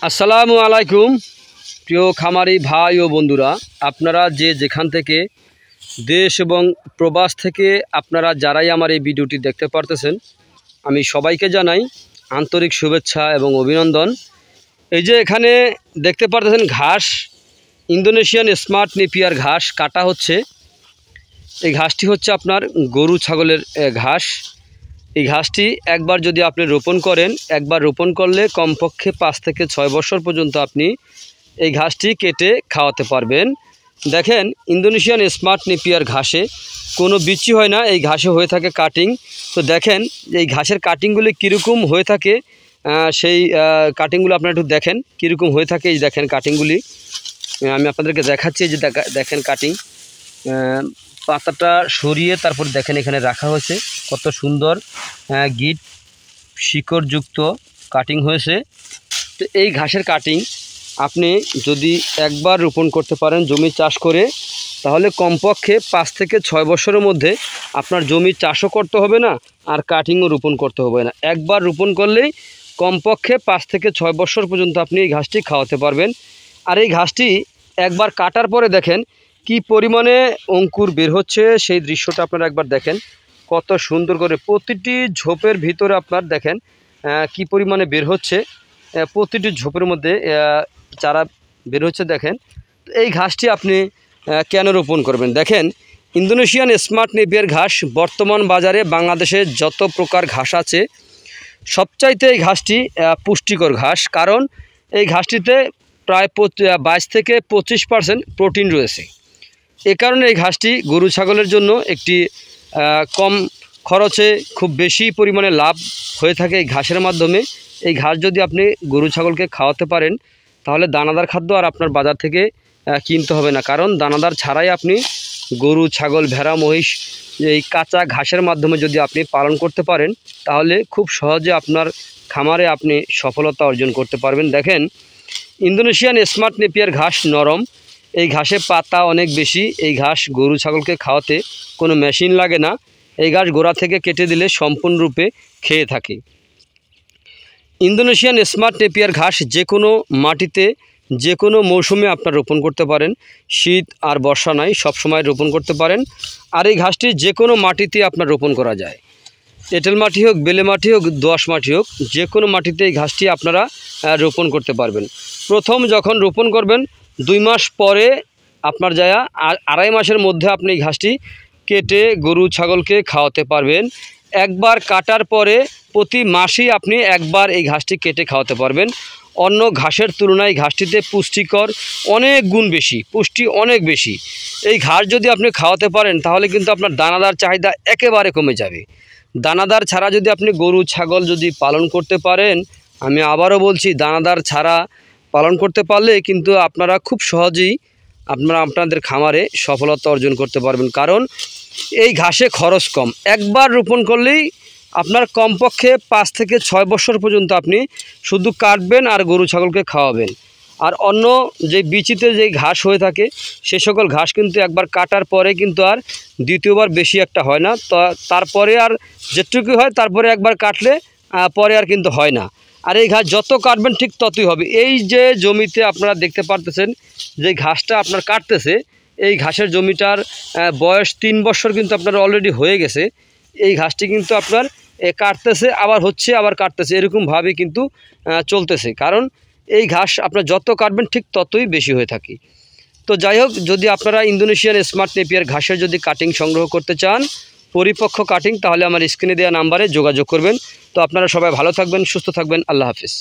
আসসালামু আলাইকুম প্রিয় খামারি ভাই ও বন্ধুরা, আপনারা যে যেখান থেকে দেশ এবং প্রবাস থেকে আপনারা যারাই আমার এই ভিডিওটি দেখতে পারতেছেন, আমি সবাইকে জানাই আন্তরিক শুভেচ্ছা এবং অভিনন্দন। এই যে এখানে দেখতে পারতেছেন ঘাস, ইন্দোনেশিয়ান স্মার্ট নেপিয়ার ঘাস কাটা হচ্ছে। এই ঘাসটি হচ্ছে আপনার গরু ছাগলের ঘাস। এই ঘাসটি একবার যদি আপনি রোপণ করেন, একবার রোপণ করলে কমপক্ষে 5 থেকে 6 বছর পর্যন্ত আপনি এই ঘাসটি কেটে খাওয়াতে পারবেন। দেখেন, ইন্দোনেশিয়ান স্মার্ট নেপিয়ার ঘাসে কোনো বিচি হয় না, এই ঘাসে হয়ে থাকে কাটিং। তো দেখেন এই ঘাসের কাটিংগুলি কীরকম হয়ে থাকে, সেই কাটিংগুলো আপনারা একটু দেখেন কীরকম হয়ে থাকে। এই দেখেন কাটিংগুলি আমি আপনাদেরকে দেখাচ্ছি। যে দেখেন কাটিং, পাতাটা সরিয়ে তারপর দেখেন এখানে রাখা হয়েছে, কত সুন্দর গিট শিকড়যুক্ত কাটিং হয়েছে। তো এই ঘাসের কাটিং আপনি যদি একবার রোপণ করতে পারেন জমি চাষ করে, তাহলে কমপক্ষে 5 থেকে 6 বছরের মধ্যে আপনার জমি চাষও করতে হবে না, আর কাটিংও রোপণ করতে হবে না। একবার রোপণ করলেই কমপক্ষে 5 থেকে 6 বছর পর্যন্ত আপনি এই ঘাসটি খাওয়াতে পারবেন। আর এই ঘাসটি একবার কাটার পরে দেখেন কি পরিমাণে অঙ্কুর বের হচ্ছে, সেই দৃশ্যটা আপনারা একবার দেখেন। কত সুন্দর করে প্রতিটি ঝোপের ভিতরে আপনার দেখেন কি পরিমাণে বের হচ্ছে, প্রতিটি ঝোপের মধ্যে চারা বের হচ্ছে। দেখেন এই ঘাসটি আপনি কেন রোপণ করবেন? দেখেন, ইন্দোনেশিয়ান স্মার্ট নেপিয়ার ঘাস বর্তমান বাজারে বাংলাদেশে যত প্রকার ঘাস আছে সবচাইতে এই ঘাসটি পুষ্টিকর ঘাস। কারণ এই ঘাসটিতে প্রায় 22 থেকে 25% প্রোটিন রয়েছে। এ কারণে এই ঘাসটি গরু ছাগলের জন্য একটি কম খরচে খুব বেশি পরিমাণে লাভ হয়ে থাকে এই ঘাসের মাধ্যমে। এই ঘাস যদি আপনি গরু ছাগলকে খাওয়াতে পারেন, তাহলে দানাদার খাদ্য আর আপনার বাজার থেকে কিনতে হবে না। কারণ দানাদার ছাড়াই আপনি গরু ছাগল ভেড়া মহিষ এই কাঁচা ঘাসের মাধ্যমে যদি আপনি পালন করতে পারেন, তাহলে খুব সহজে আপনার খামারে আপনি সফলতা অর্জন করতে পারবেন। দেখেন, ইন্দোনেশিয়ান স্মার্ট নেপিয়ার ঘাস নরম, এই ঘাসে পাতা অনেক বেশি। এই ঘাস গরু ছাগলকে খাওয়াতে কোনো মেশিন লাগে না, এই ঘাস গোড়া থেকে কেটে দিলে সম্পূর্ণরূপে খেয়ে থাকে। ইন্দোনেশিয়ান স্মার্ট নেপিয়ার ঘাস যে কোনো মাটিতে যে কোনো মৌসুমে আপনার রোপণ করতে পারেন, শীত আর বর্ষা নাই, সবসময় রোপণ করতে পারেন। আর এই ঘাসটি যে কোনো মাটিতে আপনার রোপণ করা যায়, এঁটেল মাটি হোক, বেলে মাটি হোক, দোআঁশ মাটি হোক, যে কোনো মাটিতে এই ঘাসটি আপনারা রোপণ করতে পারবেন। প্রথম যখন রোপণ করবেন 2 মাস পরে আপনার যায় আড়াই মাসের মধ্যে আপনি এই ঘাসটি কেটে গরু ছাগলকে খাওয়াতে পারবেন। একবার কাটার পরে প্রতি মাসেই আপনি একবার এই ঘাসটি কেটে খাওয়াতে পারবেন। অন্য ঘাসের তুলনায় ঘাসটিতে পুষ্টিকর অনেক গুণ বেশি, পুষ্টি অনেক বেশি। এই ঘাস যদি আপনি খাওয়াতে পারেন, তাহলে কিন্তু আপনার দানাদার চাহিদা একেবারে কমে যাবে। দানাদার ছাড়া যদি আপনি গরু ছাগল যদি পালন করতে পারেন, আমি আবারও বলছি, দানাদার ছাড়া পালন করতে পারলে কিন্তু আপনারা খুব সহজেই আপনাদের খামারে সফলতা অর্জন করতে পারবেন। কারণ এই ঘাসে খরচ কম, একবার রোপণ করলেই আপনার কমপক্ষে 5 থেকে 6 বছর পর্যন্ত আপনি শুধু কাটবেন আর গরু ছাগলকে খাওয়াবেন। আর অন্য যে বিচিতে যে ঘাস হয়ে থাকে, সে সকল ঘাস কিন্তু একবার কাটার পরে কিন্তু আর দ্বিতীয়বার বেশি একটা হয় না। তো তারপরে আর যেটুকু হয়, তারপরে একবার কাটলে পরে আর কিন্তু হয় না। আর এই ঘাস যত কাটবেন ঠিক ততই হবে। এই যে জমিতে আপনারা দেখতে পারতেছেন যে ঘাসটা আপনার কাটতেছে, এই ঘাসের জমিটার বয়স 3 বছর কিন্তু আপনার অলরেডি হয়ে গেছে। এই ঘাসটি কিন্তু আপনার কাটতেছে, আবার হচ্ছে, আবার কাটতেছে, এরকমভাবে কিন্তু চলতেছে। কারণ এই ঘাস আপনার যত কাটবেন ঠিক ততই বেশি হয়ে থাকে। তো যাই হোক, যদি আপনারা ইন্দোনেশিয়ান স্মার্ট নেপিয়ার ঘাসের যদি কাটিং সংগ্রহ করতে চান, পরিপক্ক কাটিং, তাহলে আমার স্ক্রিনে দেওয়া নাম্বারে যোগাযোগ করবেন। তো আপনারা সবাই ভালো থাকবেন, সুস্থ থাকবেন। আল্লাহ হাফিজ।